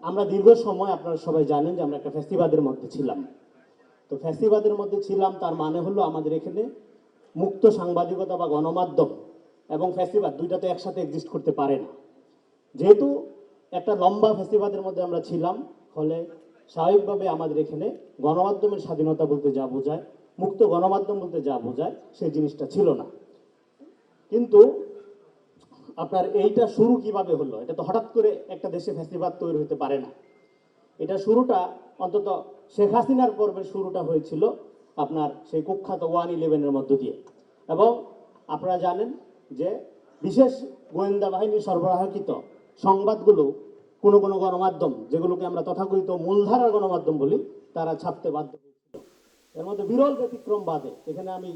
আমরা দীর্ঘ সময় আপনারা সবাই জানেন যে আমরা একটা ফ্যাসিবাদের মধ্যে ছিলাম। তো ফ্যাসিবাদের মধ্যে ছিলাম তার মানে হলো আমাদের এখানে মুক্ত সাংবাদিকতা বা গণমাধ্যম এবং ফ্যাসিবাদ দুইটা তো একসাথে এক্সিস্ট করতে পারে না। যেহেতু একটা লম্বা ফ্যাসিবাদের মধ্যে আমরা ছিলাম, ফলে স্বাভাবিকভাবে আমাদের এখানে গণমাধ্যমের স্বাধীনতা বলতে যা বোঝায়, মুক্ত গণমাধ্যম বলতে যা বোঝায়, সেই জিনিসটা ছিল না। কিন্তু আপনার এইটা শুরু কিভাবে হলো? এটা তো হঠাৎ করে একটা দেশে ফ্যাসিবাদ তৈরি হতে পারে না। এটা শুরুটা অন্তত শেখ হাসিনার পর্বের শুরুটা হয়েছিল আপনার সেই কুখ্যাত 111-এর মধ্য দিয়ে। এবং আপনারা জানেন যে বিশেষ গোয়েন্দা বাহিনীর সরবরাহকৃত সংবাদগুলো কোনো কোনো গণমাধ্যম, যেগুলোকে আমরা তথাকথিত মূলধারার গণমাধ্যম বলি, তারা ছাপতে বাধ্য হয়েছিল। এর মধ্যে বিরল ব্যতিক্রম বাদে, এখানে আমি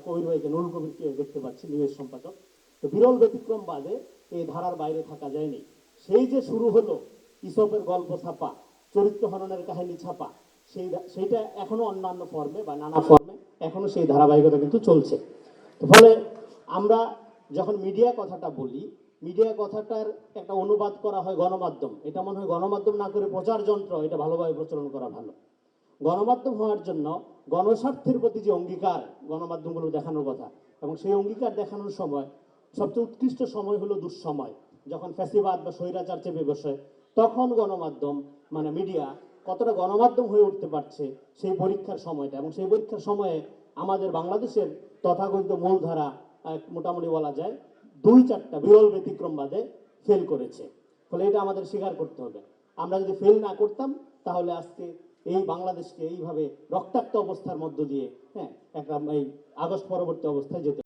কবির ভাইকে, নুরুল কবিরকে দেখতে পাচ্ছি, নিউজ সম্পাদক। তো বিরল ব্যতিক্রম বাদে এই ধারার বাইরে থাকা যায়নি। সেই যে শুরু হলো ইসপের গল্প ছাপা, চরিত্র হননের কাহিনী ছাপা, সেইটা এখনো অন্যান্য ফর্মে বা নানা ফর্মে এখনো সেই ধারাবাহিকতা কিন্তু চলছে। তো ফলে আমরা যখন মিডিয়া কথাটা বলি, মিডিয়া কথাটার একটা অনুবাদ করা হয় গণমাধ্যম। এটা মনে হয় গণমাধ্যম না করে প্রচার যন্ত্র, এটা ভালোভাবে প্রচলন করা ভালো। গণমাধ্যম হওয়ার জন্য গণস্বার্থের প্রতি যে অঙ্গীকার গণমাধ্যমগুলো দেখানোর কথা, এবং সেই অঙ্গীকার দেখানোর সময় সবচেয়ে উৎকৃষ্ট সময় হলো দুঃসময়, যখন ফ্যাসিবাদ বা স্বৈরাচার চেপে বসে। তখন গণমাধ্যম মানে মিডিয়া কতটা গণমাধ্যম হয়ে উঠতে পারছে, সেই পরীক্ষার সময়টা। এবং সেই পরীক্ষার সময়ে আমাদের বাংলাদেশের তথাকথিত মূলধারা মোটামুটি বলা যায় 2-4টা বিরল ব্যতিক্রম বাদে ফেল করেছে। ফলে এটা আমাদের স্বীকার করতে হবে। আমরা যদি ফেল না করতাম, তাহলে আজকে এই বাংলাদেশকে এইভাবে রক্তাক্ত অবস্থার মধ্য দিয়ে একটা এই আগস্ট পরবর্তী অবস্থায় যেতে